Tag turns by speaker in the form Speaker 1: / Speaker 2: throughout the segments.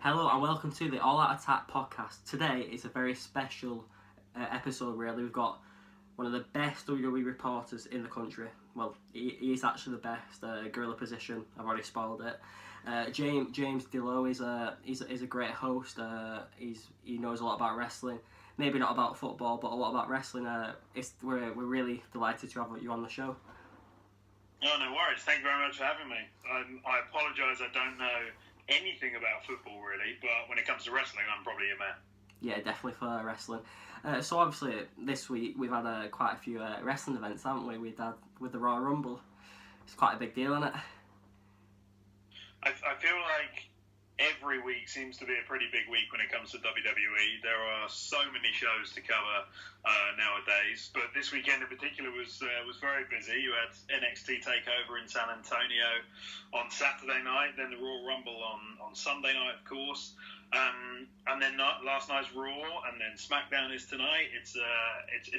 Speaker 1: Hello and welcome to the All Out Attack podcast. Today is a very special episode, really. We've got one of the best WWE reporters in the country. Well, he is actually the best. Gorilla Position. I've already spoiled it. James Delow is a great host. He knows a lot about wrestling. Maybe not about football, but a lot about wrestling. We're really delighted to have you on the show.
Speaker 2: Oh, no worries. Thank you very much for having me. I apologise, I don't know anything about football really, but when it comes to wrestling, I'm probably your man.
Speaker 1: Yeah, definitely for wrestling. So obviously this week we've had quite a few wrestling events, haven't we? We've had with the Royal Rumble. It's quite a big deal, isn't it?
Speaker 2: I feel like every week seems to be a pretty big week when it comes to WWE. There are so many shows to cover nowadays, but this weekend in particular was very busy. You had NXT TakeOver in San Antonio on Saturday night, then the Royal Rumble on Sunday night, of course, and then last night's Raw, and then SmackDown is tonight. It's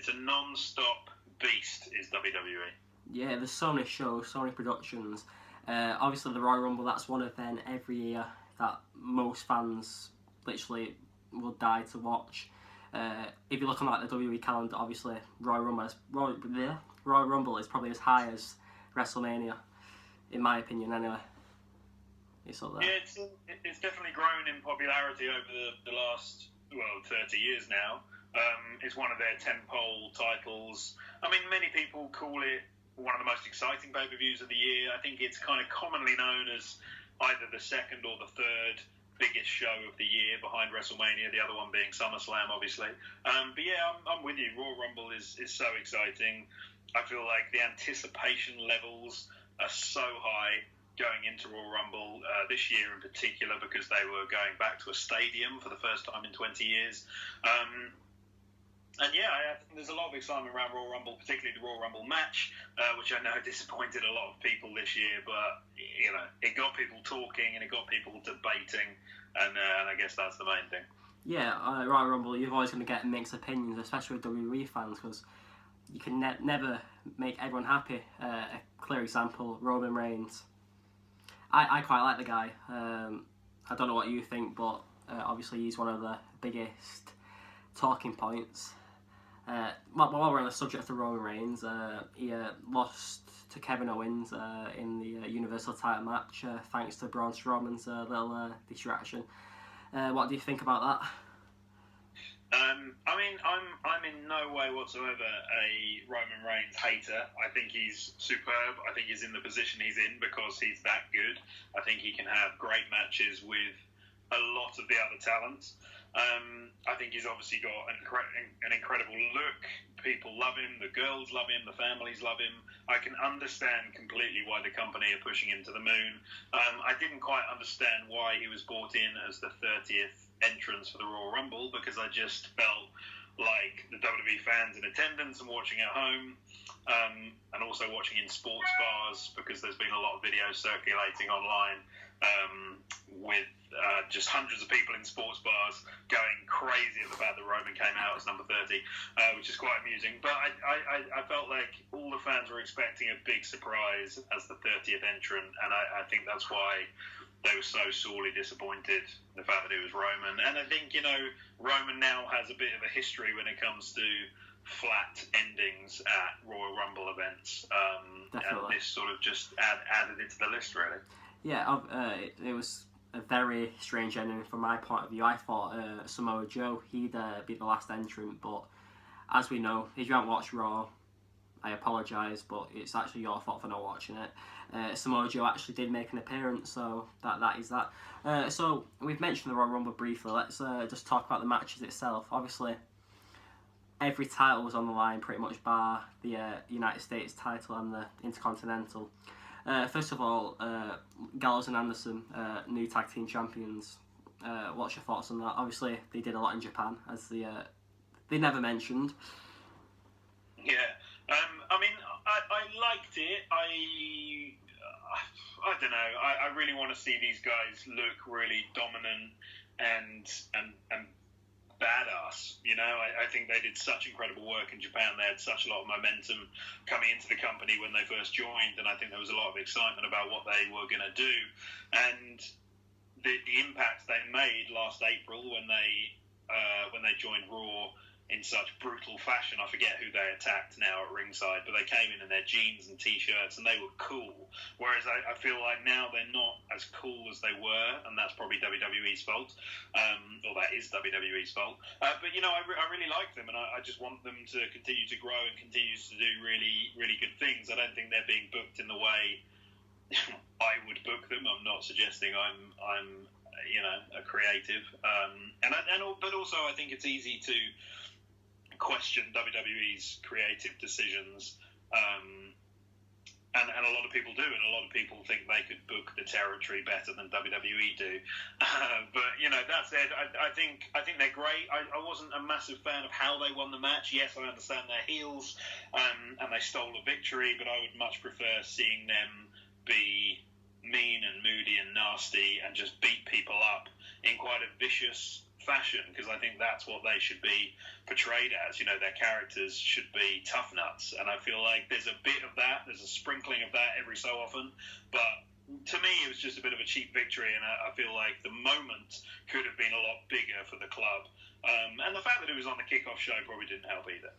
Speaker 2: a non-stop beast, is WWE.
Speaker 1: Yeah, there's so many shows, so many productions. Obviously, the Royal Rumble, that's one event every year that most fans literally will die to watch. If you look on like the WWE calendar, obviously Royal Rumble is probably as high as WrestleMania, in my opinion, anyway. It's up there.
Speaker 2: Yeah, it's definitely grown in popularity over the last 30 years now. It's one of their tentpole titles. I mean, many people call it one of the most exciting pay-per-views of the year. I think it's kind of commonly known as either the second or the third biggest show of the year behind WrestleMania, the other one being SummerSlam, obviously. But yeah, I'm with you. Royal Rumble is so exciting. I feel like the anticipation levels are so high going into Royal Rumble this year in particular, because they were going back to a stadium for the first time in 20 years. And yeah, I think there's a lot of excitement around Royal Rumble, particularly the Royal Rumble match, which I know disappointed a lot of people this year, but you know, it got people talking and it got people debating, and I guess that's the main thing.
Speaker 1: Yeah, Royal Rumble, you're always going to get mixed opinions, especially with WWE fans, because you can never make everyone happy. A clear example, Roman Reigns. I quite like the guy. I don't know what you think, but obviously he's one of the biggest talking points. While we're on the subject of Roman Reigns, he lost to Kevin Owens in the Universal title match thanks to Braun Strowman's little distraction. What do you think about that?
Speaker 2: I mean, I'm in no way whatsoever a Roman Reigns hater. I think he's superb. I think he's in the position he's in because he's that good. I think he can have great matches with a lot of the other talents. I think he's obviously got an incredible look. People love him. The girls love him. The families love him. I can understand completely why the company are pushing him to the moon. I didn't quite understand why he was brought in as the 30th entrance for the Royal Rumble, because I just felt like the WWE fans in attendance and watching at home, and also watching in sports bars, because there's been a lot of videos circulating online with just hundreds of people in sports bars going crazy at the fact that Roman came out as number 30, which is quite amusing. But I felt like all the fans were expecting a big surprise as the 30th entrant, and I think that's why they were so sorely disappointed in the fact that it was Roman. And I think, you know, Roman now has a bit of a history when it comes to flat endings at Royal Rumble events. And this sort of just added it to the list, really.
Speaker 1: Yeah, it was a very strange ending from my point of view. I thought Samoa Joe, he'd be the last entrant, but as we know, if you haven't watched Raw, I apologise, but it's actually your fault for not watching it. Samoa Joe actually did make an appearance, so that is that. So we've mentioned the Royal Rumble briefly. Let's just talk about the matches itself. Obviously, every title was on the line, pretty much bar the United States title and the Intercontinental. First of all, Gallows and Anderson, new tag team champions. What's your thoughts on that? Obviously, they did a lot in Japan, as they never mentioned.
Speaker 2: Yeah. I mean, I liked it. I don't know. I really want to see these guys look really dominant and badass. You know, I think they did such incredible work in Japan. They had such a lot of momentum coming into the company when they first joined, and I think there was a lot of excitement about what they were going to do. And the impact they made last April when they joined Raw in such brutal fashion. I forget who they attacked now at ringside, but they came in their jeans and t-shirts and they were cool. Whereas I feel like now they're not as cool as they were, and that's probably WWE's fault, or that is WWE's fault. But I really like them, and I just want them to continue to grow and continue to do really, really good things. I don't think they're being booked in the way I would book them. I'm not suggesting I'm a creative, but also I think it's easy to question WWE's creative decisions, and a lot of people do, and a lot of people think they could book the territory better than WWE do. But that said, I think they're great. I wasn't a massive fan of how they won the match. Yes, I understand they're heels, and they stole a victory, but I would much prefer seeing them be mean and moody and nasty and just beat people up in quite a vicious fashion, because I think that's what they should be portrayed as. Their characters should be tough nuts, and I feel like there's a bit of that, there's a sprinkling of that every so often, but to me it was just a bit of a cheap victory, and I feel like the moment could have been a lot bigger for the club, and the fact that it was on the kickoff show probably didn't help either.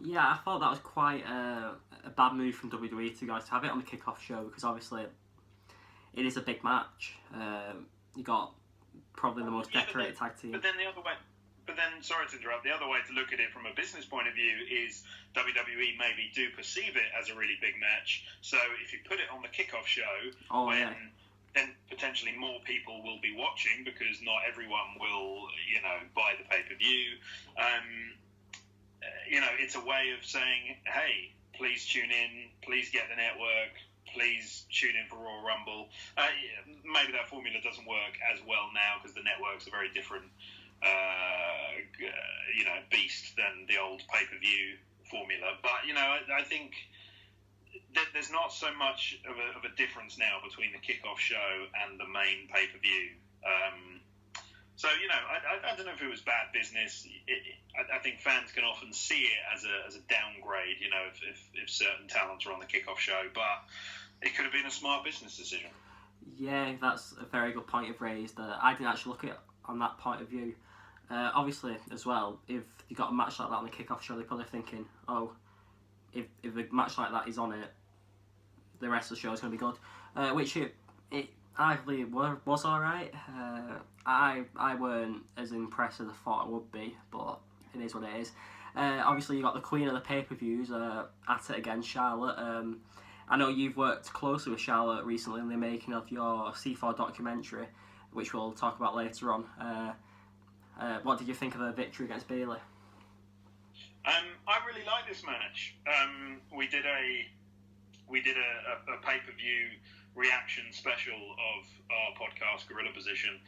Speaker 1: Yeah, I thought that was quite a bad move from WWE to have it on the kickoff show, because obviously it is a big match. You got probably the most decorated tag team.
Speaker 2: But then sorry to interrupt, the other way to look at it from a business point of view is WWE maybe do perceive it as a really big match. So if you put it on the kickoff show, then potentially more people will be watching, because not everyone will, buy the pay-per-view. It's a way of saying, hey, please tune in, please get the network, please tune in for Royal Rumble. Maybe that formula doesn't work as well now, because the network's a very different, beast than the old pay-per-view formula. But, I think there's not so much of a difference now between the kickoff show and the main pay-per-view. So, I don't know if it was bad business. I think fans can often see it as a downgrade, if certain talents are on the kickoff show, but it could have been a smart business decision.
Speaker 1: Yeah, that's a very good point you've raised. I didn't actually look at it on that point of view. Obviously, as well, if you got a match like that on the kickoff show, they're probably thinking, oh, if a match like that is on it, the rest of the show is going to be good. Which it arguably was alright. I weren't as impressed as I thought I would be, but it is what it is. Obviously, you got the queen of the pay-per-views at it again, Charlotte. I know you've worked closely with Charlotte recently in the making of your C4 documentary, which we'll talk about later on. What did you think of her victory against Bayley?
Speaker 2: I really like this match. We did a pay-per-view reaction special of our podcast Gorilla Position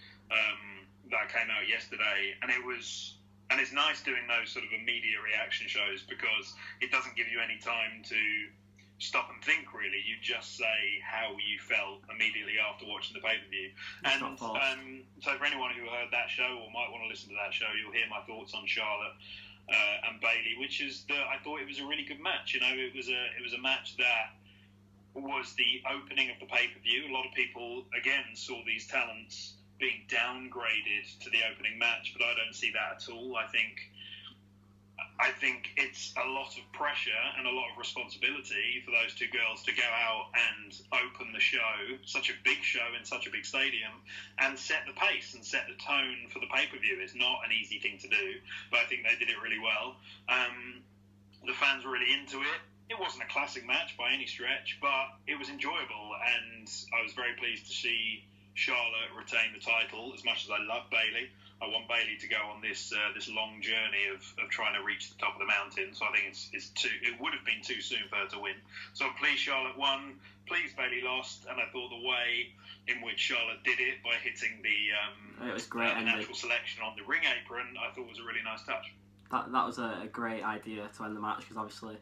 Speaker 2: that came out yesterday, and it's nice doing those sort of immediate reaction shows, because it doesn't give you any time to stop and think, really. You just say how you felt immediately after watching the pay-per-view. And so for anyone who heard that show or might want to listen to that show, you'll hear my thoughts on Charlotte and Bayley, which is I thought it was a really good match. It was a match that was the opening of the pay-per-view. A lot of people, again, saw these talents being downgraded to the opening match, but I don't see that at all. I think it's a lot of pressure and a lot of responsibility for those two girls to go out and open the show, such a big show in such a big stadium, and set the pace and set the tone for the pay-per-view. It's not an easy thing to do, but I think they did it really well. The fans were really into it. It wasn't a classic match by any stretch, but it was enjoyable, and I was very pleased to see Charlotte retain the title. As much as I love Bayley, I want Bayley to go on this long journey of trying to reach the top of the mountain. So I think it would have been too soon for her to win. So I'm pleased Charlotte won, pleased Bayley lost, and I thought the way in which Charlotte did it by hitting
Speaker 1: it was great,
Speaker 2: the natural selection on the ring apron, I thought was a really nice touch.
Speaker 1: That was a great idea to end the match, because obviously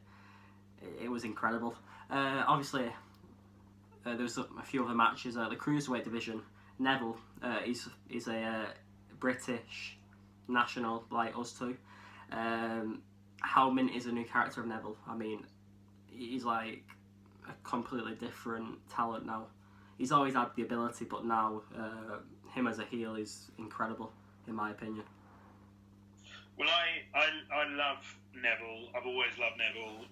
Speaker 1: it was incredible. Obviously, there was a few other matches. The Cruiserweight division, Neville is a British national like us two. How mint is a new character of Neville? I mean, he's like a completely different talent now. He's always had the ability, but now him as a heel is incredible, in my opinion.
Speaker 2: Well, I love Neville. I've always loved Neville.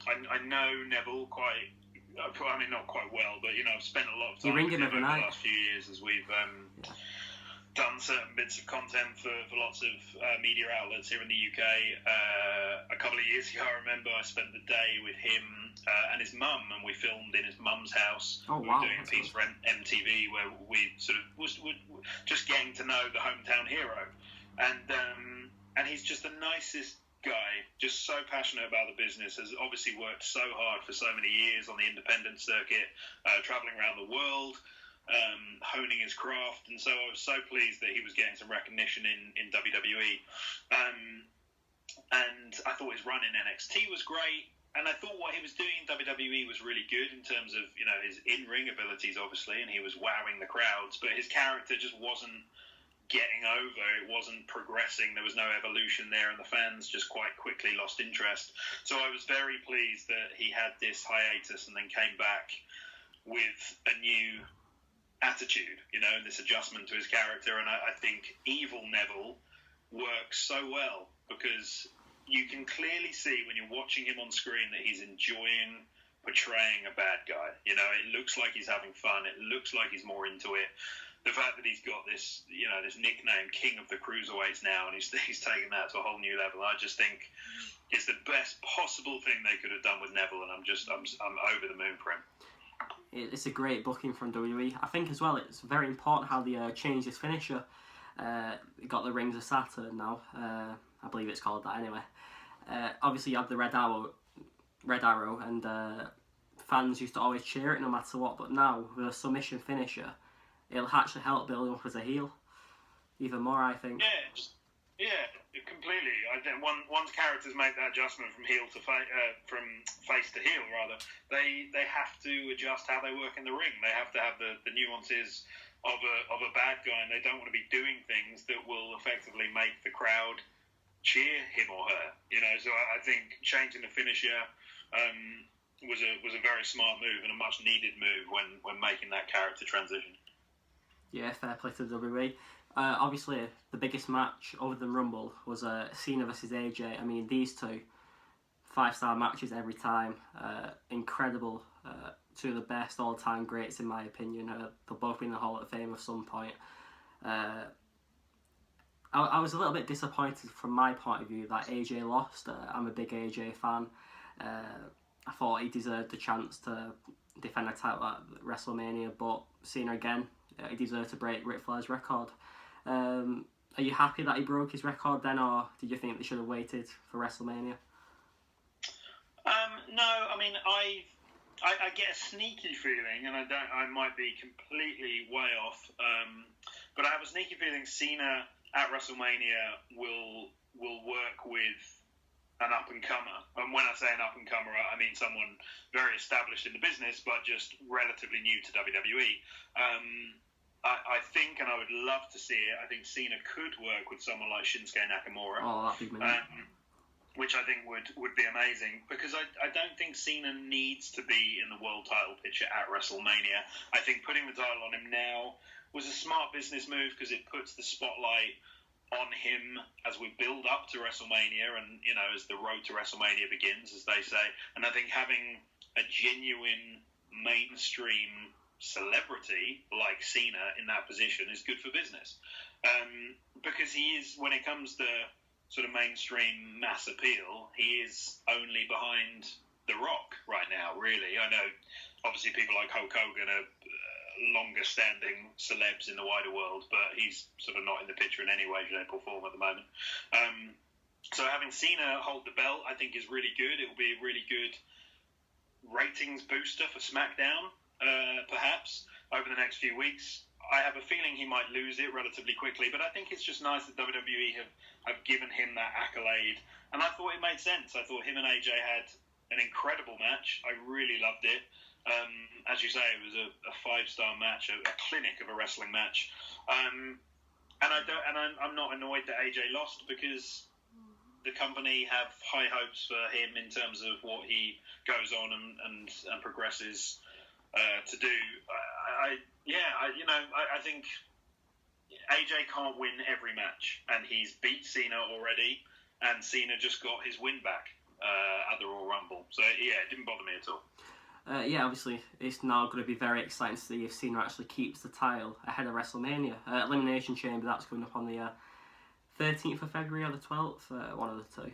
Speaker 2: I know Neville quite. I mean, not quite well, but I've spent a lot of time with him over the last few years as we've done certain bits of content for lots of media outlets here in the UK. A couple of years ago, I remember I spent the day with him and his mum, and we filmed in his mum's house.
Speaker 1: Oh, wow.
Speaker 2: We were doing a piece for MTV where we sort of was just getting to know the hometown hero, and he's just the nicest guy, just so passionate about the business, has obviously worked so hard for so many years on the independent circuit, traveling around the world, honing his craft, and so I was so pleased that he was getting some recognition in WWE. And I thought his run in NXT was great, and I thought what he was doing in WWE was really good in terms of his in-ring abilities, obviously, and he was wowing the crowds, but his character just wasn't getting over. It wasn't progressing. There was no evolution there, and the fans just quite quickly lost interest. So I was very pleased that he had this hiatus and then came back with a new attitude, and this adjustment to his character. And I think Evil Neville works so well because you can clearly see when you're watching him on screen that he's enjoying portraying a bad guy. It looks like he's having fun. It looks like he's more into it. The fact that he's got this, this nickname, King of the Cruiserweights now, and he's taken that to a whole new level. I just think it's the best possible thing they could have done with Neville, and I'm over the moon for him.
Speaker 1: It's a great booking from WWE. I think as well it's very important how they changed his finisher. Got the Rings of Saturn now. I believe it's called that anyway. Obviously you have the Red Arrow, and fans used to always cheer it no matter what. But now with a submission finisher, it'll actually help build him up as a heel even more, I think.
Speaker 2: Yeah, completely. I think once characters make that adjustment from from face to heel, rather, they have to adjust how they work in the ring. They have to have the nuances of a bad guy, and they don't want to be doing things that will effectively make the crowd cheer him or her. So I think changing the finisher was a very smart move and a much needed move when making that character transition.
Speaker 1: Yeah, fair play to WWE. Obviously, the biggest match other than Rumble was Cena versus AJ. I mean, these two, 5-star matches every time. Incredible. Two of the best all-time greats, in my opinion. They'll both be in the Hall of Fame at some point. I was a little bit disappointed from my point of view that AJ lost. I'm a big AJ fan. I thought he deserved the chance to defend a title at WrestleMania, but Cena again, he deserved to break Ric Flair's record. Are you happy that he broke his record then, or did you think they should have waited for WrestleMania?
Speaker 2: No, I mean, I get a sneaky feeling, and I might be completely way off, but I have a sneaky feeling Cena at WrestleMania will work with an up-and-comer. And when I say an up-and-comer, I mean someone very established in the business, but just relatively new to WWE. I think, and I would love to see it, I think Cena could work with someone like Shinsuke Nakamura.
Speaker 1: Oh, that'd be amazing.
Speaker 2: Which I think would be amazing, because I don't think Cena needs to be in the world title picture at WrestleMania. I think putting the title on him now was a smart business move, because it puts the spotlight on him as we build up to WrestleMania, and as the road to WrestleMania begins, as they say. And I think having a genuine mainstream celebrity like Cena in that position is good for business, because he is, when it comes to sort of mainstream mass appeal, he is only behind The Rock right now, really. I know obviously people like Hulk Hogan are longer standing celebs in the wider world, but he's sort of not in the picture in any way, shape or form at the moment. So having Cena hold the belt, I think, is really good. It will be a really good ratings booster for SmackDown, perhaps, over the next few weeks. I have a feeling he might lose it relatively quickly, but I think it's just nice that WWE have given him that accolade, and I thought it made sense. I thought him and AJ had an incredible match. I really loved it. As you say, it was a 5-star match, a clinic of a wrestling match, and I'm not annoyed that AJ lost, because the company have high hopes for him in terms of what he goes on and progresses to do. I think AJ can't win every match, and he's beat Cena already, and Cena just got his win back at the Royal Rumble. So yeah, it didn't bother me at all.
Speaker 1: Yeah, obviously, it's now going to be very exciting to see if Cena actually keeps the title ahead of WrestleMania. Elimination Chamber, that's coming up on the 13th of February or the 12th, one of the two.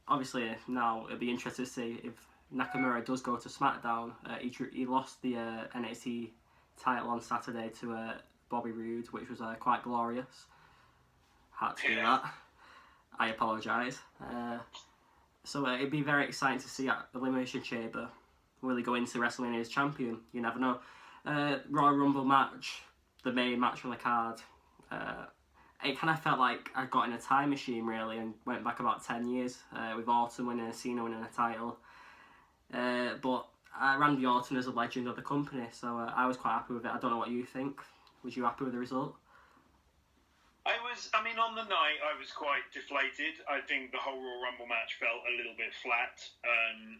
Speaker 1: Obviously, now it'll be interesting to see if Nakamura does go to SmackDown. He lost the NXT title on Saturday to Bobby Roode, which was quite glorious. Had to do that. I apologise. So it'd be very exciting to see at Elimination Chamber will he go into WrestleMania as champion. You never know. Royal Rumble match, the main match on the card. It kind of felt like I got in a time machine really and went back about 10 years with Orton winning and Cena winning a title. But Randy Orton is a legend of the company, so I was quite happy with it. I don't know what you think. Was you happy with the result?
Speaker 2: I mean, on the night, I was quite deflated. I think the whole Royal Rumble match felt a little bit flat.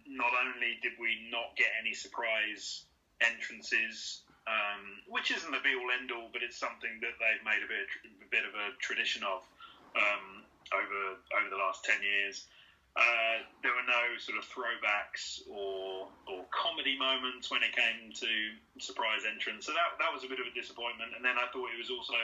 Speaker 2: Not only did we not get any surprise entrances, which isn't the be-all, end-all, but it's something that they've made a bit of a tradition of over the last 10 years. There were no sort of throwbacks or comedy moments when it came to surprise entrance. So that was a bit of a disappointment. And then I thought it was also